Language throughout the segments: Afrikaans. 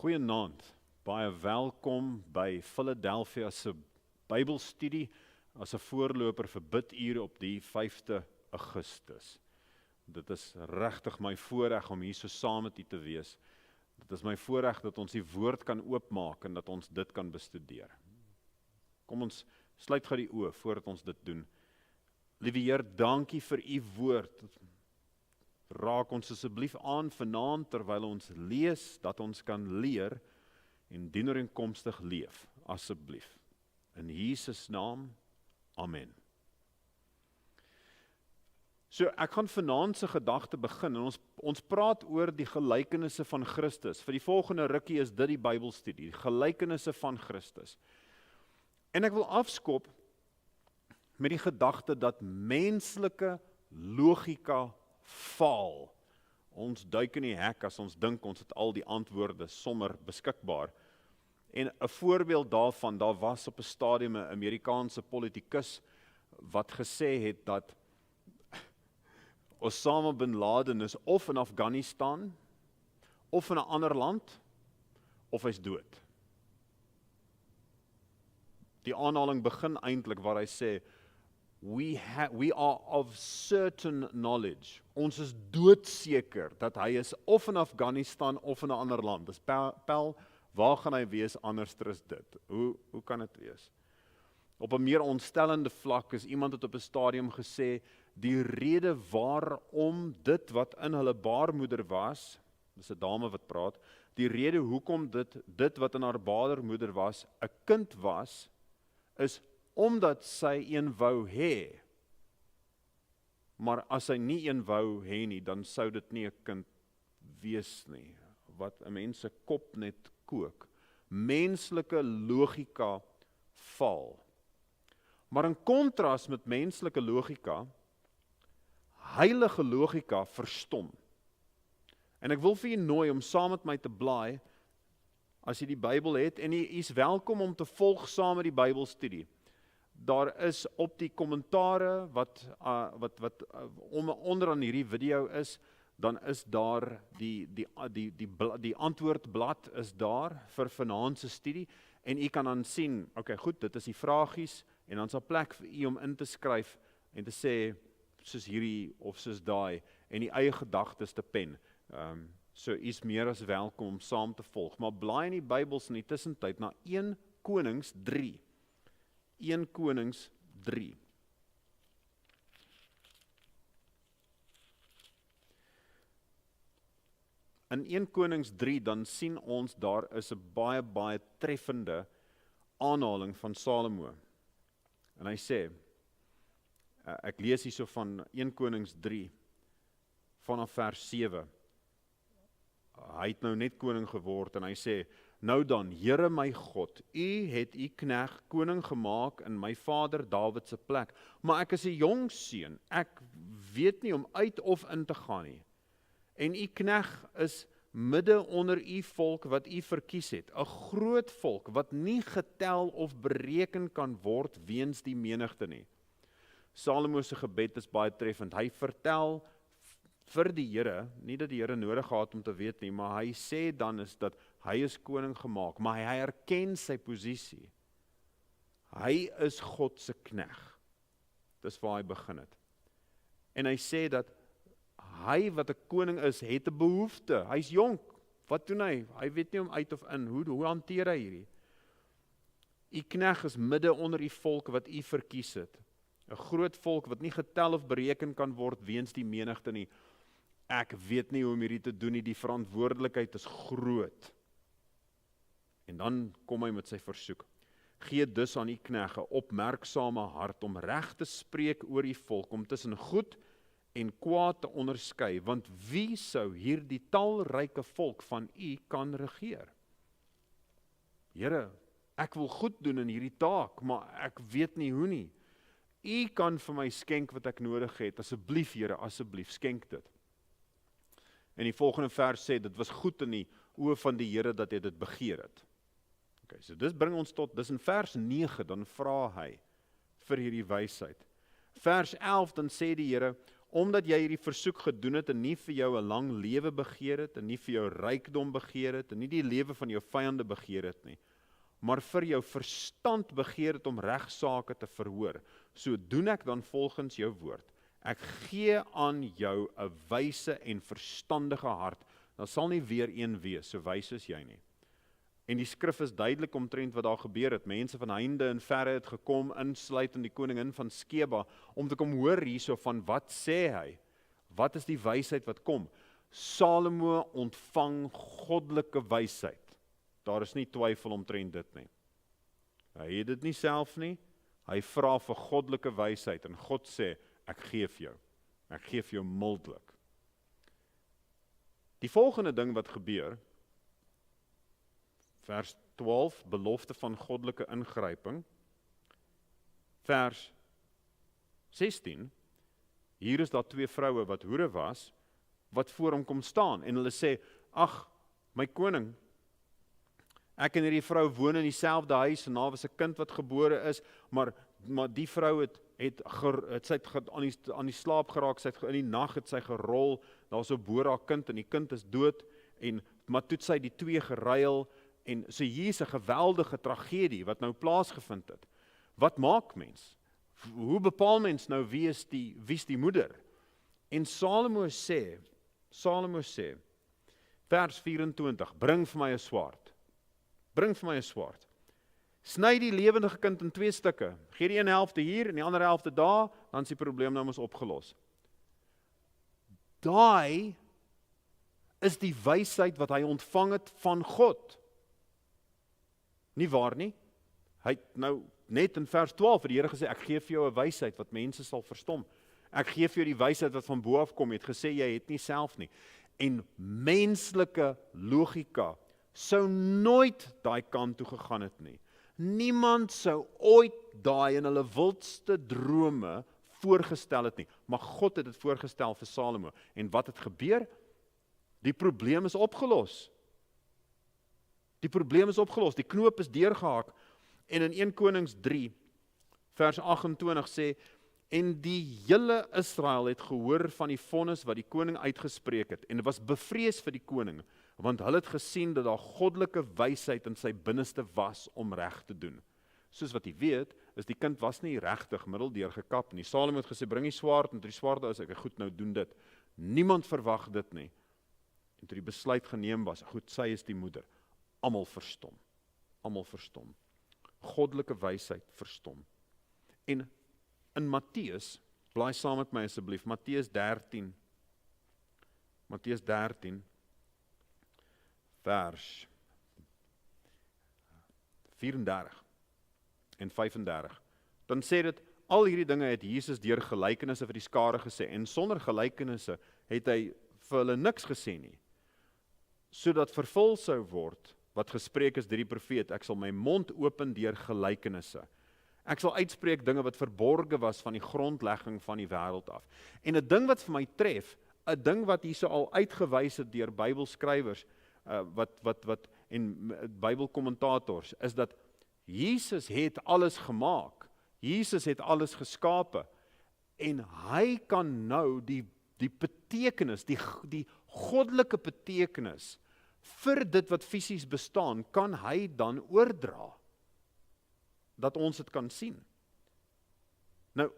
Goeienaand, baie welkom by Philadelphia se Bybelstudie as 'n voorloper vir bidure op die 5de Augustus. Dit is regtig my voorreg om hier so saam met u te wees. Dit is my voorreg dat ons die woord kan oopmaak en dat ons dit kan bestudeer. Kom ons sluit gou die oë voordat ons dit doen. Liewe Heer, dankie vir u woord. Raak ons asseblief aan vanaand terwyl ons lees, dat ons kan leer en dienooreenkomstig leef, asseblief. In Jesus naam, amen. So, ek gaan vanaand se gedagte begin en ons praat oor die gelykenisse van Christus. Vir die volgende rukkie is dit die Bybelstudie, die gelykenisse van Christus. En ek wil afskop met die gedagte dat menslike logika faal. Ons duik in die hek as ons dink ons het al die antwoorde sommer beskikbaar. En 'n voorbeeld daarvan, daar was op 'n stadium 'n Amerikaanse politikus wat gesê het dat Osama bin Laden is of in Afghanistan, of in 'n ander land, of hy's dood. Die aanhaling begin eintlik waar hy sê, we are of certain knowledge. Ons is doodseker dat hy is of in Afghanistan of in 'n ander land. Dis pel, waar gaan hy wees anders is dit? Hoe kan dit wees? Op 'n meer ontstellende vlak is iemand het op 'n stadium gesê, die rede waarom dit wat in hulle baarmoeder was, dis 'n dame wat praat, die rede hoekom dit wat in haar baarmoeder was, 'n kind was, is omdat sy een wou hê. Maar as sy nie een wou hê nie, dan sou dit nie 'n kind wees nie. Wat 'n mens se kop net kook. Menslike logika faal. Maar in kontras met menslike logika, heilige logika verstom. En ek wil vir u nooi om saam met my te blaai, as jy die Bybel het, en jy is welkom om te volg saam met die Bybelstudie. Daar is op die kommentare wat onderaan hierdie video is, dan is daar die antwoordblad is daar vir vanaand se studie, en u kan dan sien, okay, goed, dit is die vragies, en dan is daar plek vir u om in te skryf, en te sê, soos hierdie, of soos daai, en die eie gedagtes te pen. So u is meer as welkom om saam te volg, maar blaai in die Bybels in die tussentyd na 1 Konings 3. 1 Konings 3. In 1 Konings 3 dan sien ons daar is 'n baie treffende aanhaling van Salomo. En hy sê, ek lees hierso van 1 Konings 3 vanaf vers 7. Hy het nou net koning geword en hy sê, nou dan, Here my God, u het u knegt koning gemaak in my vader Dawid se plek, maar ek is 'n jong seun, ek weet nie om uit of in te gaan nie. En u knegt is midde onder u volk wat u verkies het, 'n groot volk wat nie getel of bereken kan word weens die menigte nie. Salomo se gebed is baie treffend. Hy vertel vir die Here, nie dat die Here nodig gehad om te weet nie, maar hy sê dan is dat hy is koning gemaak, maar hy erken sy posisie. Hy is God se knegt. Dis waar hy begin het. En hy sê dat hy wat 'n koning is, het 'n behoefte. Hy's jonk. Wat doen hy? Hy weet nie om uit of in. Hoe hanteer hy hierdie? U knegt is midde onder u volk wat u verkies het. 'n Groot volk wat nie getel of bereken kan word weens die menigte nie. Ek weet nie hoe om hierdie te doen nie, die verantwoordelikheid is groot. En dan kom hy met sy versoek. Gee dus aan u knegt 'n opmerksame hart om reg te spreek oor u volk, om tussen goed en kwaad te onderskei, want wie sou hierdie talryke volk van u kan regeer? Here, ek wil goed doen in hierdie taak, maar ek weet nie hoe nie. U kan vir my skenk wat ek nodig het, asseblief Here, asseblief, skenk dit. En die volgende vers sê, dit was goed in die oë van die Here dat hy dit begeer het. Okay, so dis bring ons tot, dis in vers 9, dan vra hy vir hierdie wysheid. Vers 11, dan sê die Here, omdat jy hierdie versoek gedoen het en nie vir jou 'n lang lewe begeer het en nie vir jou rykdom begeer het en nie die lewe van jou vyande begeer het nie, maar vir jou verstand begeer het om regsaake te verhoor. So doen ek dan volgens jou woord. Ek gee aan jou 'n wyse en verstandige hart. Dan sal nie weer een wees, so wys as jy nie. En die skrif is duidelik omtrent wat daar gebeur het. Mense van heinde en verre het gekom, insluitend die koningin van Skeba, om te kom hoor hierso van wat sê hy? Wat is die wysheid wat kom? Salomo ontvang goddelike wysheid. Daar is nie twyfel omtrent dit nie. Hy het dit nie self nie, hy vra vir goddelike wysheid, en God sê, ek gee vir jou. Ek gee vir jou mildelik. Die volgende ding wat gebeur, vers 12, belofte van goddelike ingryping. Vers 16, hier is daar 2 vroue wat hoere was, wat voor hom kom staan, en hulle sê, ag, my koning, ek en hierdie vrou woon in dieselfde huis, en daar was 'n kind wat gebore is, maar die vrou het aan die slaap geraak, in die nag het sy gerol, daar so boor haar kind, en die kind is dood, maar toe het sy die 2 geruil, en so hier is 'n geweldige tragedie, wat nou plaasgevind het. Wat maak mens? Hoe bepaal mens nou wie is die moeder? En Salomo sê, vers 24, bring vir my 'n swaard. Bring vir my 'n swaard. Sny die lewendige kind in 2 stukke. Gee die een helfte hier en die ander helfte daar, dan is die probleem nou mos opgelos. Daai is die wysheid wat hy ontvang het van God. Nie waar nie? Hy het nou net in vers 12 het die Here gesê, ek gee vir jou 'n wysheid wat mense sal verstom. Ek gee vir jou die wysheid wat van bo af kom, het gesê jy het nie self nie. En menslike logika sou nooit daai kant toe gegaan het nie. Niemand sou ooit daai in hulle wildste drome voorgestel het nie, maar God het dit voorgestel vir Salomo. En wat het gebeur? Die probleem is opgelos. Die probleem is opgelos, die knoop is deurgehaak. En in 1 Konings 3, vers 28 sê, en die hele Israel het gehoor van die vonnis wat die koning uitgespreek het, en het was bevrees vir die koning, want hulle het gesien dat daar goddelike wysheid in sy binneste was om reg te doen. Soos wat jy weet, is die kind was nie regtig middeldeur gekap nie. Salomo het gesê, bring die swaard, en toe die swaard is, ek goed, nou doen dit. Niemand verwag dit nie. En toe die besluit geneem was, goed, sy is die moeder. Almal verstom. Almal verstom. Goddelike wysheid verstom. En in Matteus, blaai saam met my asseblief, Matteus 13, vers 34 en 35. Dan sê dit, al hierdie dinge het Jesus deur gelykenisse vir die skare gesê, en sonder gelykenisse het hy vir hulle niks gesê nie, sodat vervul sou word, wat gespreek is deur die profeet, ek sal my mond open deur gelykenisse. Ek sal uitspreek dinge wat verborge was van die grondlegging van die wêreld af. En 'n ding wat vir my tref, 'n ding wat hierso al uitgewys het deur Bybelskrywers, en Bybelkommentators, is dat Jesus het alles gemaak. Jesus het alles geskape. En hy kan nou die betekenis, die goddelike betekenis vir dit wat fisies bestaan, kan hy dan oordra. Dat ons dit kan sien. Nou,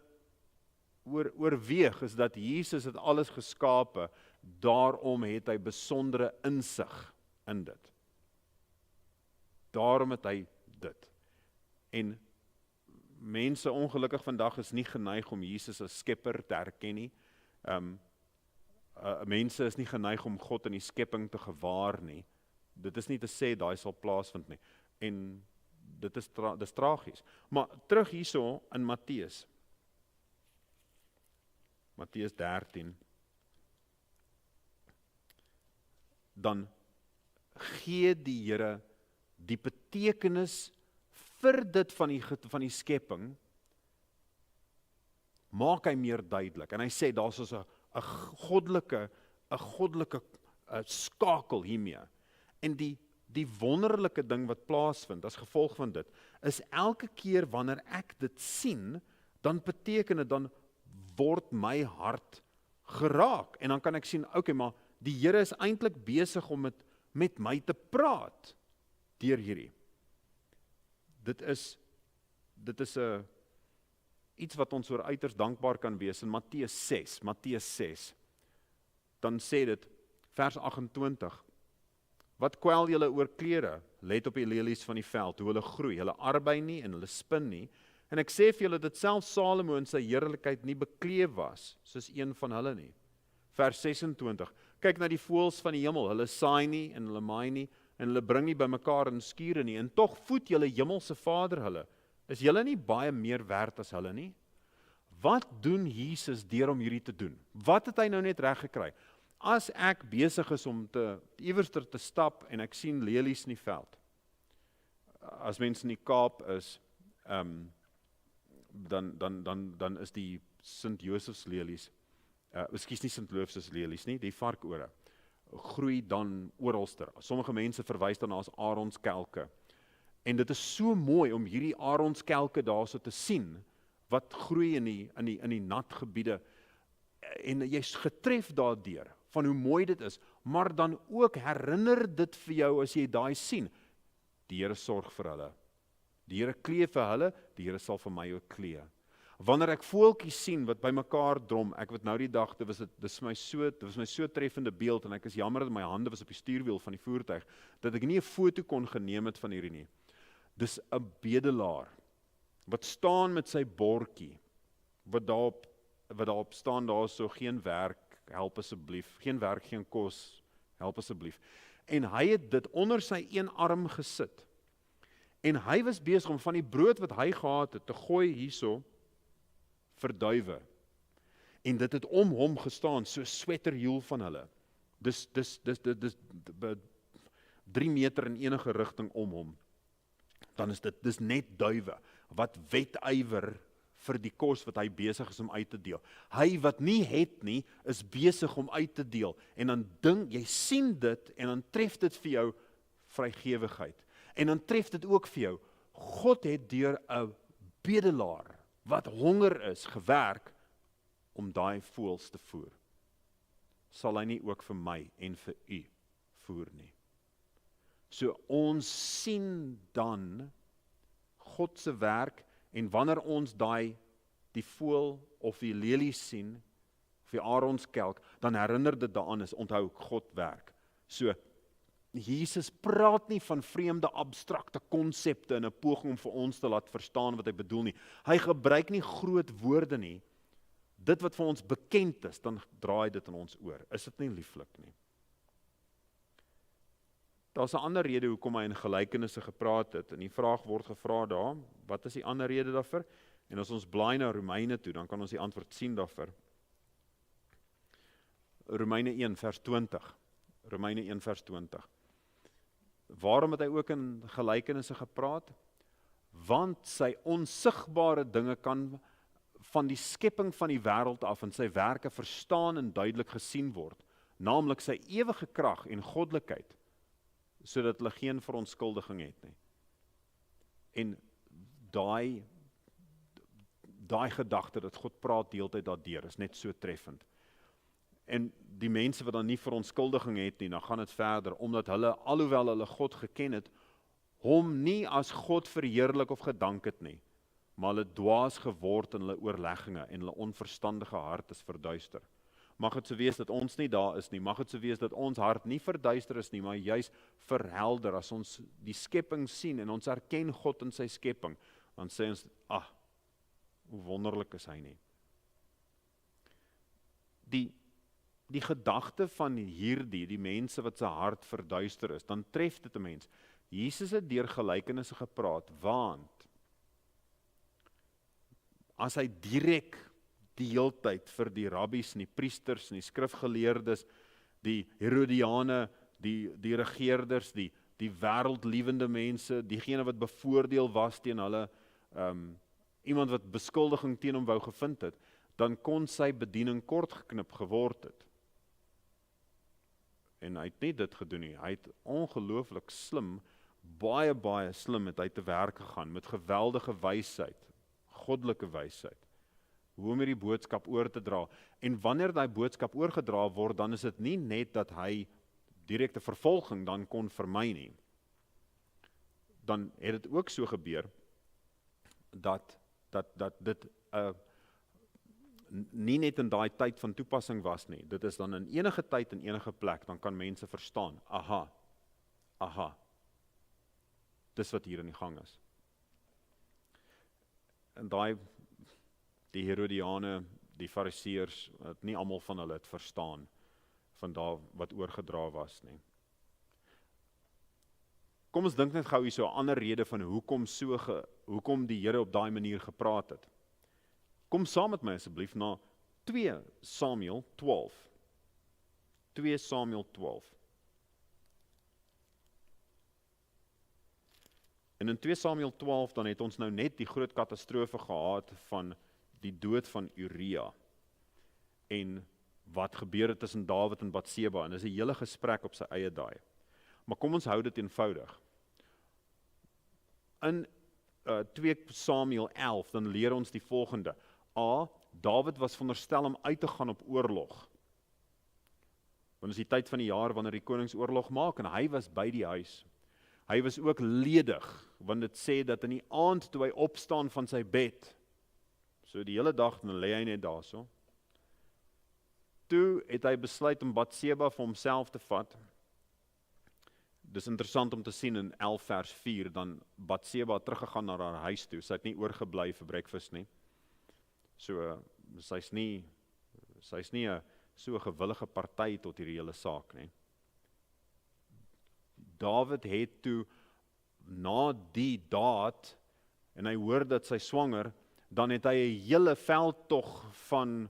oorweeg is dat Jesus het alles geskape, daarom het hy besondere insig in dit. Daarom het hy dit. En mense ongelukkig vandag is nie geneig om Jesus as skepper te erken nie. Mense is nie geneig om God in die skepping te gewaar nie. Dit is nie te sê daai sal plaasvind nie. En dit is tragies. Maar terug hierso in Matteus 13, dan gee die Here die betekenis vir dit van die skepping, maak hy meer duidelik. En hy sê, daar is 'n goddelike skakel hiermee. En die wonderlike ding wat plaasvind as gevolg van dit, is elke keer wanneer ek dit sien, dan beteken dit, dan word my hart geraak. En dan kan ek sien, okay, maar die Here is eintlik besig om met my te praat deur hierdie. Dit is iets wat ons oor uiters dankbaar kan wees in Matteus 6, dan sê dit, vers 28, wat kwel julle oor klere, let op die lelies van die veld, hoe hulle groei, hulle arbei nie en hulle spin nie, en ek sê vir julle dat selfs Salomo in sy heerlikheid nie bekleed was, soos een van hulle nie. Vers 26, kyk na die voëls van die hemel, hulle saai nie en hulle maai nie, en hulle bring nie bymekaar in skure nie, en tog voed julle hemelse Vader hulle. Is julle nie baie meer werd as hulle nie? Wat doen Jesus deur om hierdie te doen? Wat het hy nou net reg gekry? As ek besig is om iewerster te stap en ek sien lelies in die veld, as mens in die Kaap is, dan is die Sint Josefs lelies, ekskuus nie Sint Josefs lelies nie, die varkore, groei dan oralster. Sommige mense verwys daarna as aronskelke. En dit is so mooi om hierdie aronskelke daarso te sien, wat groei in die nat gebiede, en jy's getref daardeur, van hoe mooi dit is, maar dan ook herinner dit vir jou, as jy daai sien, die Here sorg vir hulle. Die Here klee vir hulle, die Here sal vir my ook klee. Wanneer ek voeltjies sien wat by mekaar drom, ek weet nou die dag, dit was my so treffende beeld, en ek is jammer dat my hande was op die stuurwiel van die voertuig, dat ek nie 'n foto kon geneem het van hierdie nie. Dis 'n bedelaar, wat staan met sy bordjie, wat daarop staan, daar so, geen werk, help asseblief, geen werk, geen kos, help asseblief. En hy het dit onder sy een arm gesit, en hy was besig om van die brood wat hy gehad het, te gooi hierso, vir duwe, en dit het om hom gestaan, so sweaterhiel van hulle, dis 3 meter in enige rigting om hom, dan is dis net duwe, wat wedywer vir die kos wat hy besig is om uit te deel. Hy wat nie het nie, is besig om uit te deel, en dan jy sien dit, en dan tref dit vir jou vrygewigheid, en dan tref dit ook vir jou, God het deur 'n bedelaar, wat honger is, gewerk, om daai voëls te voer. Sal hy nie ook vir my en vir u voer nie? So ons sien dan God se werk, en wanneer ons die voël of die lelies sien, of die aronskelk, dan herinner dit daaraan, is onthou, God werk. So, Jesus praat nie van vreemde abstrakte konsepte in 'n poging om vir ons te laat verstaan wat hy bedoel nie. Hy gebruik nie groot woorde nie. Dit wat vir ons bekend is, dan draai dit in ons oor. Is dit nie lieflik nie? Daar's 'n ander rede hoekom hy in gelykenisse gepraat het, en die vraag word gevra daar, wat is die ander rede daarvoor? En as ons blaai na Romeine toe, dan kan ons die antwoord sien daarvoor. Romeine 1 vers 20. Romeine 1 vers 20. Waarom het hy ook in gelykenisse gepraat? Want sy onsigbare dinge kan van die skepping van die wêreld af en sy werke verstaan en duidelik gesien word, naamlik sy ewige krag en goddelikheid, sodat hulle geen verontskuldiging het nie. En daai gedagte dat God praat deeltyd daardeur, is net so treffend. En die mense wat dan nie verontskuldiging het nie, dan gaan dit verder, omdat hulle, alhoewel hulle God geken het, hom nie as God verheerlik of gedank het nie, maar hulle dwaas geword in hulle oorlegginge en hulle onverstandige hart is verduister. Mag het so wees dat ons nie daar is nie, mag het so wees dat ons hart nie verduister is nie, maar juis verhelder, as ons die skepping sien en ons erken God in sy skepping, dan sê ons, hoe wonderlik is hy nie. Die gedagte van hierdie, die mense wat sy hart verduister is, dan tref dit 'n mens. Jesus het deur gelykenisse gepraat, want as hy direk die heeltyd vir die rabbies en die priesters en die skrifgeleerdes, die Herodiane, die regeerders, die wêreldliewende mense, diegene wat bevoordeel was teen hulle, iemand wat beskuldiging teen hom wou gevind het, dan kon sy bediening kort geknip geword het. En hy het nie dit gedoen nie, hy het ongelooflik slim, baie slim het hy te werk gegaan, met geweldige wysheid, goddelike wysheid, hoe om hierdie boodskap oor te dra. En wanneer daai boodskap oorgedra word, dan is dit nie net dat hy direkte vervolging dan kon vermy nie. Dan het dit ook so gebeur, dat dit nie net in daai tyd van toepassing was nie. Dit is dan in enige tyd en enige plek, dan kan mense verstaan, aha, dis wat hier in die gang is. En die Herodiane, die Fariseërs, het nie almal van hulle het verstaan, van daar wat oorgedra was nie. Kom ons dink net gou hier so 'n ander rede van hoekom die Here op daai manier gepraat het. Kom saam met my asseblief na 2 Samuel 12. 2 Samuel 12. En in 2 Samuel 12 dan het ons nou net die groot katastrofe gehad van die dood van Uria. En wat gebeur het tussen Dawid en Batseba, en dis 'n hele gesprek op sy eie daai. Maar kom ons hou dit eenvoudig. In 2 Samuel 11 dan leer ons die volgende. Dawid was veronderstel om uit te gaan op oorlog. Want is die tyd van die jaar wanneer die koningsoorlog maak, en hy was by die huis. Hy was ook ledig, want dit sê dat in die aand toe hy opstaan van sy bed, so die hele dag dan lê hy net daarso. Toe het hy besluit om Batseba vir homself te vat. Dis interessant om te sien in 11 vers 4, dan Batseba teruggegaan na haar huis toe. Sy het nie oorgebly vir breakfast nie. So, sy's nie 'n so gewillige party tot hierdie hele saak nie. Dawid het toe na die daad, en hy hoor dat sy swanger, dan het hy 'n hele veldtog van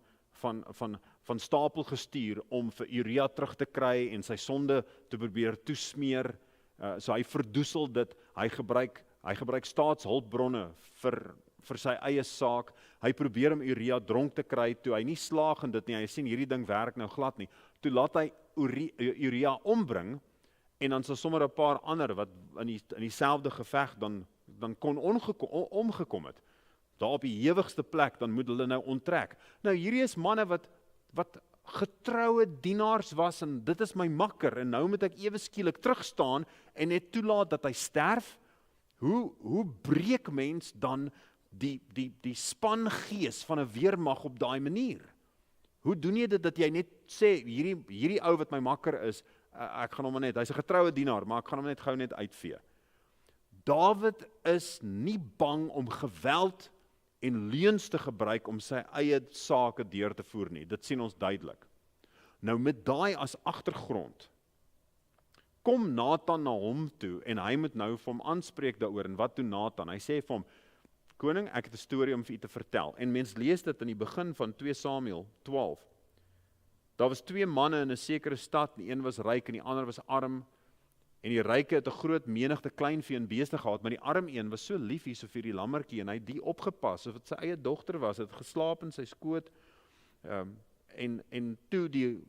stapel gestuur om vir Uria terug te kry en sy sonde te probeer toesmeer. So hy verdoesel dit, hy gebruik staatshulpbronne vir sy eie saak. Hy probeer om Uria dronk te kry, toe hy nie slaag in dit nie, hy sien hierdie ding werk nou glad nie. Toe laat hy Uria ombring, en dan sal sommer 'n paar ander wat in dieselfde geveg dan kon omgekom het. Daar op die hewigste plek, dan moet hulle nou onttrek. Nou hierdie is manne wat getroue dienaars was, en dit is my makker, en nou moet ek ewe skielik terugstaan en net toelaat dat hy sterf. Hoe breek mens dan die spangees van 'n weermag op daai manier? Hoe doen jy dit dat jy net sê, hierdie ou wat my makker is, ek gaan hom net, hy's 'n getroue dienaar, maar ek gaan hom net gou net uitvee. Dawid is nie bang om geweld en leuns te gebruik om sy eie sake deur te voer nie. Dit sien ons duidelik. Nou met daai as agtergrond, kom Nathan na hom toe, en hy moet nou vir hom aanspreek daaroor. En wat doen Nathan? Hy sê vir hom, koning, ek het 'n storie om vir u te vertel. En mens lees dit in die begin van 2 Samuel 12. Daar was 2 manne in 'n sekere stad, die een was ryk en die ander was arm. En die ryke het 'n groot menigte kleinvee en beeste gehad, maar die arm een was so lief hier so vir die lammertjie, en hy het die opgepas, of dit sy eie dogter was, het geslaap in sy skoot. En toe die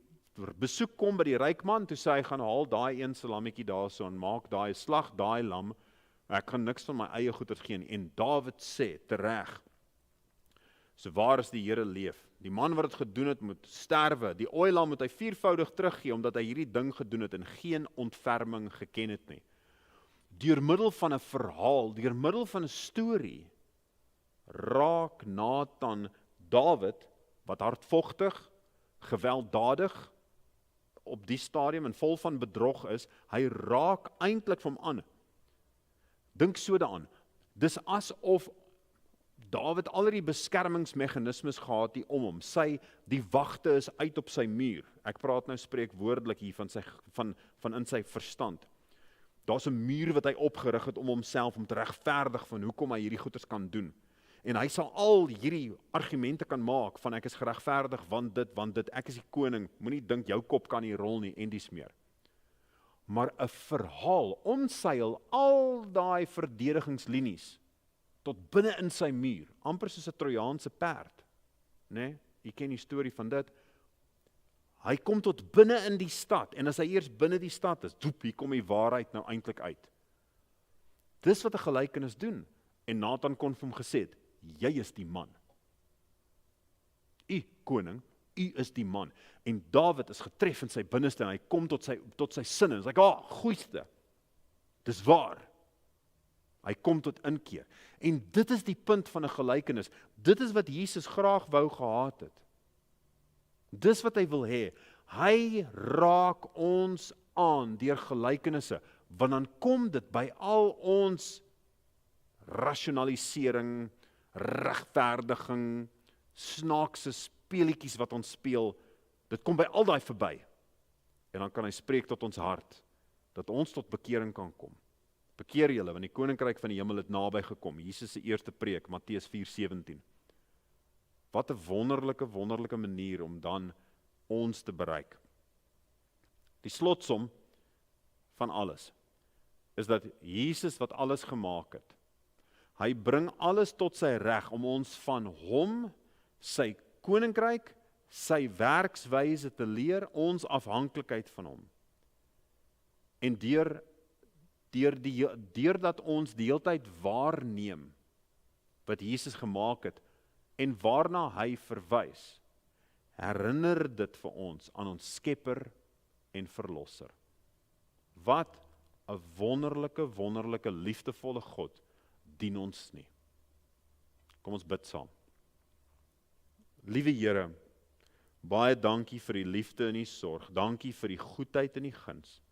besoek kom by die ryk man, toe sê hy, gaan haal daai een se lammetjie daarso, en maak daai slag, daai lam, ek gaan niks van my eie goeders gee nie. En Dawid sê, tereg, so waar is die Here leef, die man wat het gedoen het moet sterwe, die ooilam moet hy 4voudig teruggee, omdat hy hierdie ding gedoen het en geen ontferming geken het nie. Deur middel van 'n verhaal, deur middel van 'n storie, raak Nathan Dawid, wat hardvogtig, gewelddadig, op die stadium en vol van bedrog is, hy raak eintlik van hom aan. Dink so daaraan, dis asof Dawid al die beskermingsmeganismes gehad hier om hom. Die wagte is uit op sy muur. Ek praat nou spreekwoordelik hier van in sy verstand. Daar's 'n muur wat hy opgerig het om homself om te regverdig van hoekom hy hierdie goeders kan doen. En hy sal al hierdie argumente kan maak van ek is geregverdig want dit, ek is die koning. Moenie dink jou kop kan nie rol nie en dies meer. Maar 'n verhaal omseil al daai verdedigingslinies tot binne in sy muur, amper soos 'n Trojaanse perd. Né? Jy ken die storie van dit. Hy kom tot binne in die stad, en as hy eers binne die stad is, hier kom die waarheid nou eintlik uit. Dis wat 'n gelykenis doen. En Nathan kon vir hom gesê het, jy is die man. U koning, U is die man. En Dawid is getref in sy binneste en hy kom tot sy sinne. Hy sê, goeiste, dis waar. Hy kom tot inkeer. En dit is die punt van 'n gelykenis. Dit is wat Jesus graag wou gehad het. Dis wat hy wil hê. Hy raak ons aan deur gelykenisse, want dan kom dit by al ons rasionalisering, regverdiging, snaakse speletjies wat ons speel, dit kom by al daai verby. En dan kan hy spreek tot ons hart, dat ons tot bekering kan kom. Bekeer julle, want die koninkryk van die hemel het naby gekom. Jesus se eerste preek, Matteus 4:17. Wat 'n wonderlike manier om dan ons te bereik. Die slotsom van alles is dat Jesus wat alles gemaak het, hy bring alles tot sy reg om ons van hom, sy koninkryk, sy werkswyse te leer, ons afhanklikheid van hom. En deurdat ons die hele tyd waarneem wat Jesus gemaak het en waarna hy verwys, herinner dit vir ons aan ons Skepper en Verlosser. Wat 'n wonderlike, liefdevolle God dien ons nie. Kom ons bid saam. Liewe Here, baie dankie vir die liefde en die sorg. Dankie vir die goedheid en die guns.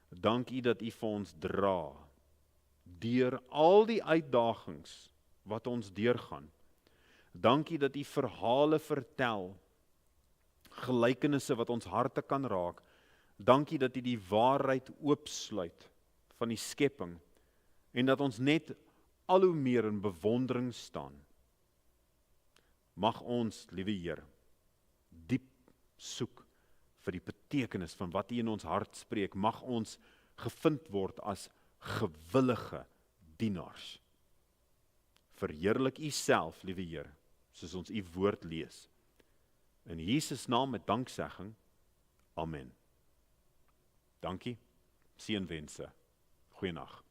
Dankie dat U vir ons dra deur al die uitdagings wat ons deurgaan. Dankie dat U verhale vertel, gelykenisse wat ons harte kan raak. Dankie dat U die waarheid oopsluit van die skepping en dat ons net al hoe meer in bewondering staan. Mag ons, liewe Here, diep soek vir die betekenis van wat U in ons hart spreek. Mag ons gevind word as gewillige dienaars. Verheerlik U self, liewe Here, soos ons U woord lees. In Jesus naam met danksegging. Amen. Dankie. Seënwense. Goeienaand.